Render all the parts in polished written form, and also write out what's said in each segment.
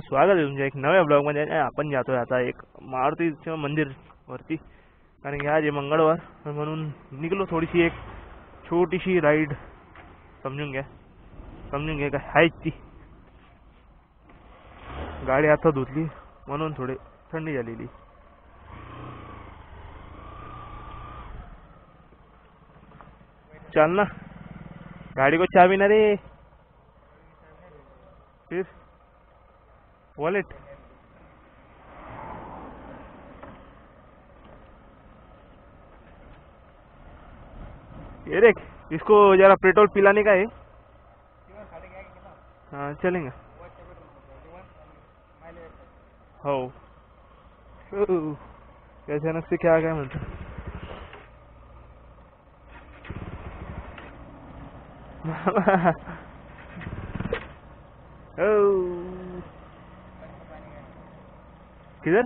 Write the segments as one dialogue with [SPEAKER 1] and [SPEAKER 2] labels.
[SPEAKER 1] स्वागत आहे तुमच्या एक नव्या ब्लॉग मध्ये. आपण जातोय आता एक मारुतीच्या मंदिर वरती, कारण की आज आहे मंगळवार, म्हणून निघलो. थोडीशी एक छोटीशी राईड समजून घ्या काय आहे. ती गाडी आता धुतली म्हणून थोडी थंडी झालेली. चल ना, गाड़ी को चाबी ना रे, फिर वॉलेट. ये देख, इसको जरा पेट्रोल पिलाने का है. हाँ चलेंगे. हो अचानक से क्या आ गया मतलब. किधर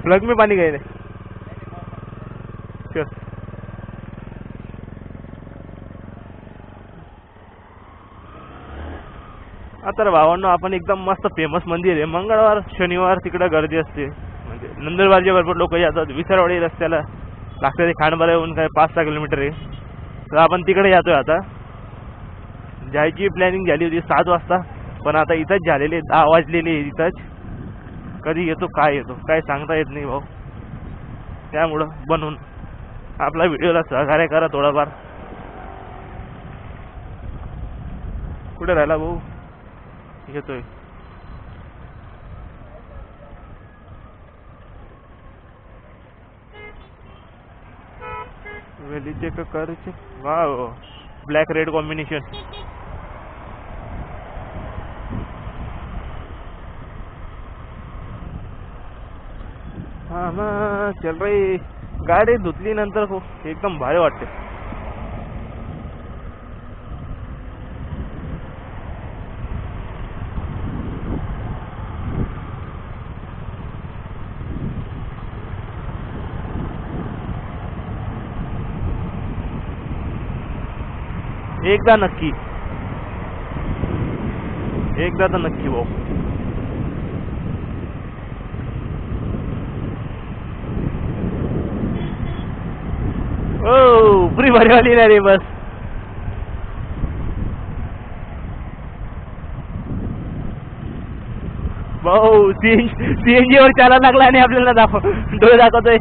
[SPEAKER 1] प्लग में पानी गए थे. चल तर भावांनो, आपण एकदम मस्त फेमस मंदिर आहे. मंगळवार शनिवार तिकडे गर्दी असते, म्हणजे नंदुरबारचे भरपूर लोक जातात. विसरवाडी रस्त्याला लागतं ते खांडबारा येऊन काय 5-6 किलोमीटर आहे. तर आपण तिकडे जातोय. आता जायची प्लॅनिंग झाली होती 7 वाजता, पण आता इथंच झालेले 10 वाजलेले. इथंच कधी येतो काय सांगता येत नाही भाऊ. त्यामुळं बनवून आपला व्हिडिओला सहकार्य करा थोडाफार. कुठे राहिला भाऊ? येतोय. वेली चेक करायचे. वाव, ब्लॅक रेड कॉम्बिनेशन. हाँ मग चल रही. गाडी धुतली नंतर एकदम भारी वाटते. एकदा तर नक्की भाऊ. ओ पुरी भारी वाली ना रे बस. भाऊ सीएनजी वर चालायला लागला आणि आपल्याला डोळे दाखवतोय.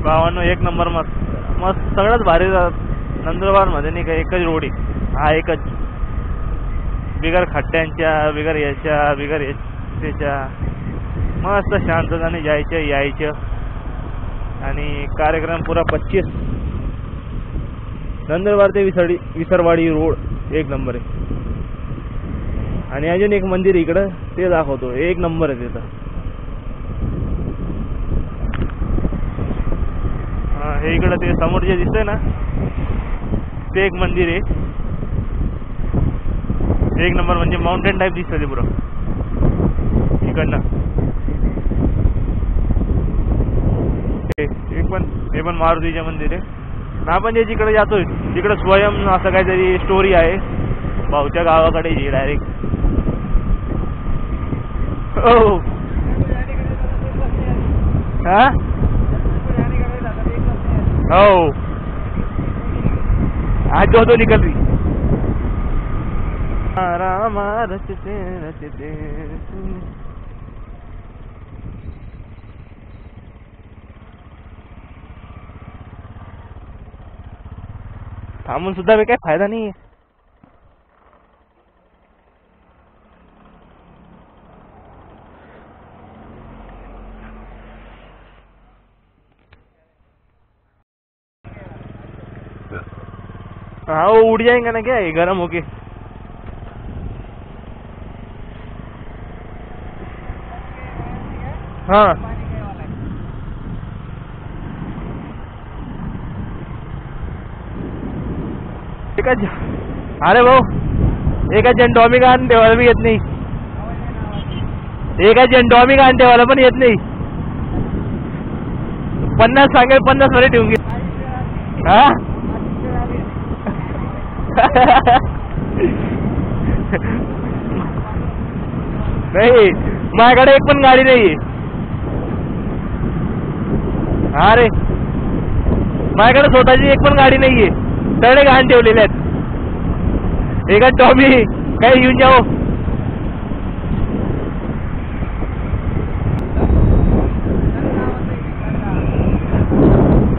[SPEAKER 1] भावांनो एक नंबर मस्त सगळ्यात भारी. नंदुरबार मध्ये नाही का एकच रोड आहे, हा एकच. बिगर खड्ड्यांच्या, बिगर याच्या मस्त शांतताने जायचं यायचं. आणि कार्यक्रम पुरा 25 नंदुरबार ते विसरवाडी रोड एक नंबर आहे. आणि अजून एक मंदिर इकडं ते दाखवतो, एक नंबर आहे तिथं. हे इकडं ते समोर जे दिसतंय ना, ते एक मंदिर आहे एक नंबर. म्हणजे माउंटेन टाईप दिसतं ते पुरं इकडनं. हे पण मारुतीचे मंदिर आहे. आपण जे जिकडे जातोय तिकडे स्वयं असं काहीतरी स्टोरी आहे. भाऊच्या गावाकडे जी डायरेक्ट. हो हा हो, आज जो निकल रही. रामा रचते रचते. थांबून सुद्धा काही फायदा नाही. हाँ वो उड़ जाएंगे ना क्या, ये गर्म होके. हाँ अरे भाऊ एका झेंडॉमिक आणतेवाला बी येत नाही, एका झेंडॉमिक आणतेवाला पण येत नाही. 50 सांगेल 50 मध्ये ठेवून घे. हा नाही माझ्याकडे एक पण गाडी नाहीये. हा रे माझ्याकडे स्वतःची एक पण गाडी नाहीये, सगळे घाण ठेवलेले आहेत. एका टॉमी काही येऊन जाओ.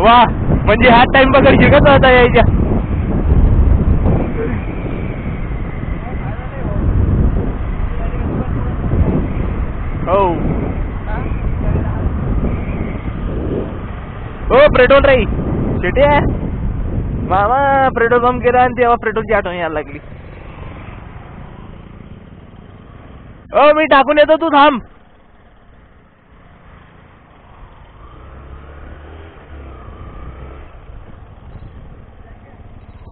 [SPEAKER 1] वा म्हणजे हा टाइम पकड शिकत होता यायच्या. हो हो पेट्रोल राही शेटी आहे मामा. पेट्रोल पंप केला आणि तेव्हा पेट्रोलची आठवण यायला लागली. ओ मी टाकून येतो, तू थांब.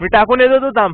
[SPEAKER 1] मी टाकून येतो, तू थांब.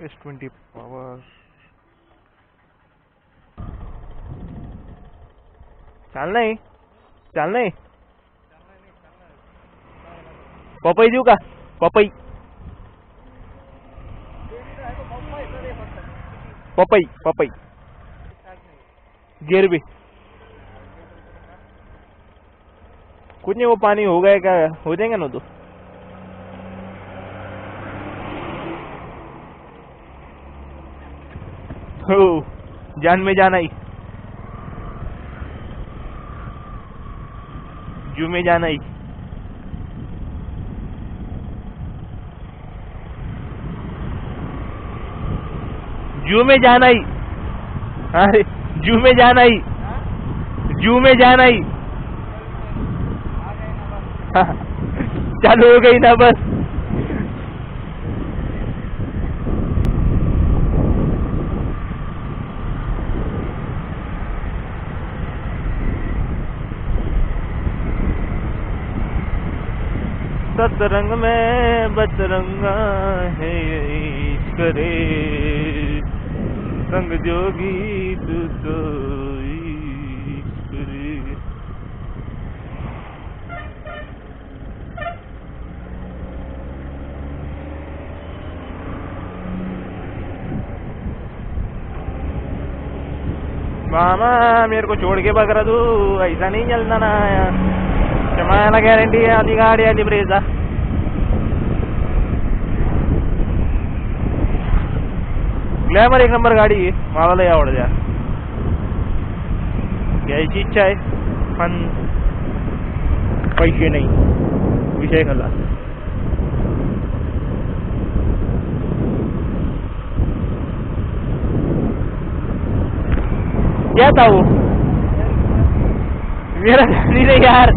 [SPEAKER 1] S20 पावर चाल नाही, चाल नाही. पपई देऊ का? पपई पपई पपई गिर भी कुछ नहीं, वो पानी हो गया क्या? हो जाएगा ना तो. हो जान में जाना ही, जू में जाना ही. जू में जाना ही. अरे जू में जाना ही, जू में जाना ही. चालू हो गई ना बस. सतरंग में बतरंगा है करे संग जोगी तू सोई करे. मामा मेरे को छोड़ के बकरा तू, ऐसा नहीं चलता ना यार. मला गॅरंटी आहे आधी गाडी आली ब्रेजा. ग्लॅमर एक नंबर गाडी आहे, मला लय आवडते यार. घ्यायची इच्छा आहे पण पैसे नाही, विषय खला. क्या था वो? मेरा गाड़ी नहीं यार.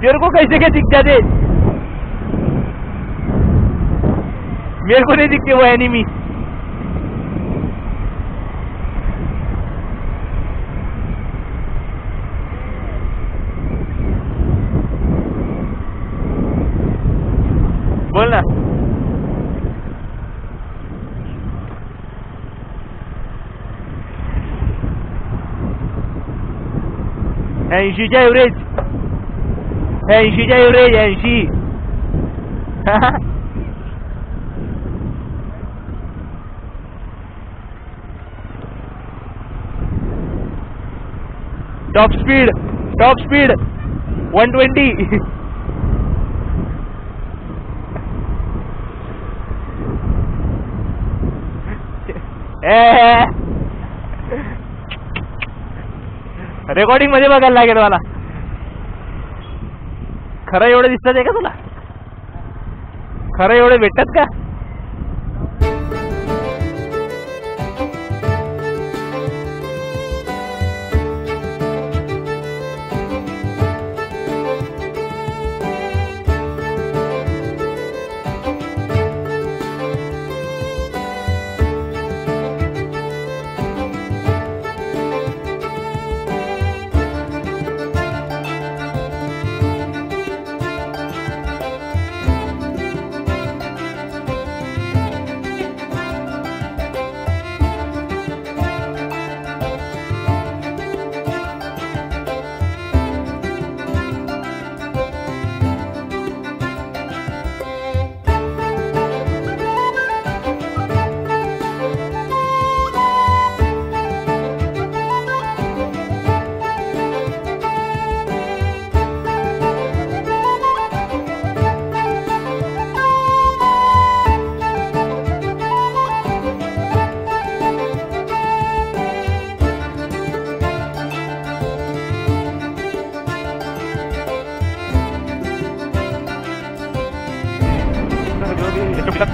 [SPEAKER 1] मेरे को कैसे क्या दिख जाते? मेरे को नहीं दिखते वो एनिमी. बोलना. ऐंशीच्या एव्हरेज, 80च्या एव्हरेज 80. Top speed 120. रेकॉर्डिंग मध्ये बघायला लागेल मला. खरं एवढं दिसतात आहे का तुला? खरं एवढे भेटतात का?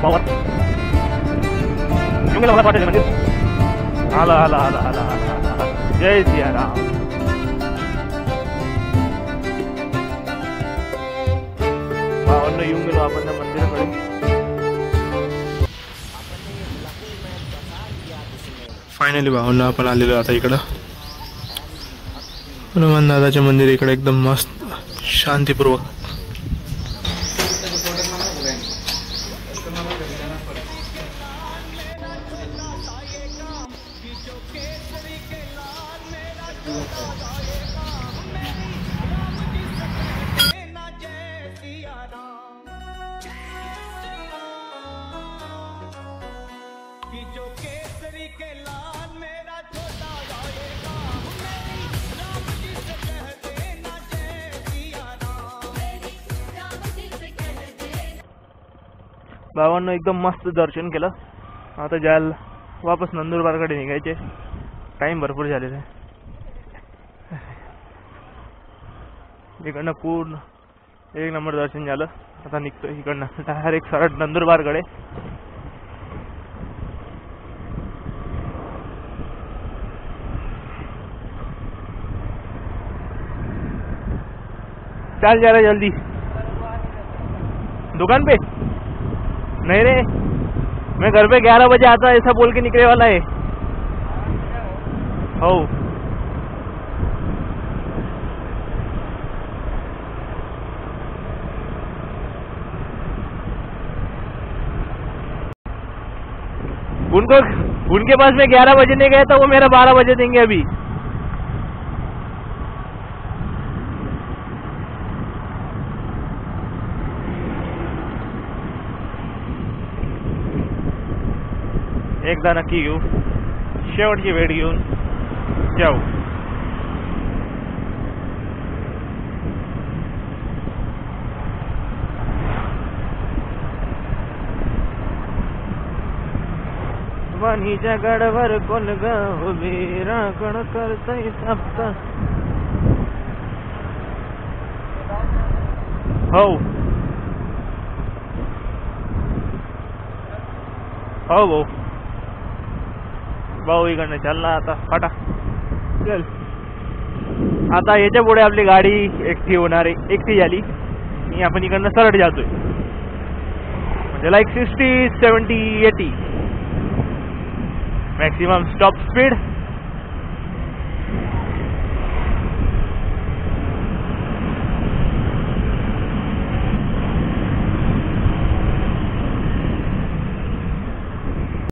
[SPEAKER 1] पॉवर मंदिर आला आला आला आला आला. जय सियाराम. भावांना येऊन गेलो आपण त्या मंदिराकडे.
[SPEAKER 2] फायनली भावांना आपण आलेलो आता इकडं हनुमान दादाचे मंदिर. इकडे एकदम मस्त शांतीपूर्वक.
[SPEAKER 1] भावांना एकदम मस्त दर्शन केलं. आता जायला वापस नंदुरबारकडे निघायचे. टाइम भरपूर झालेला आहे. इकडनं पूर्ण एक नंबर दर्शन झालं. आता निघतो इकडनं डायरेक्ट सरळ नंदुरबारकडे. चल जरा जल्दी. दुकान पे नहीं रे, मैं घर पे 11 बजे आता ऐसा बोल के निकले वाला है. हो उनके पास में 11 बजे नहीं गया था, वो मेरा 12 बजे देंगे अभी. एकदा नक्की घेऊ. शेवटची भेट घेऊन जाऊ. वाणीच्या गडवर कोण ग उभी राखण करतय सप्ता. हो हो भाऊ. भाऊ इकडनं चालला आता फाटा. चल आता याच्या पुढे आपली गाडी एकटी होणार आहे. एकटी झाली आणि आपण इकडनं सरळ जातोय. म्हणजे लाईक 60, 70, 80 मॅक्सिमम स्टॉप स्पीड.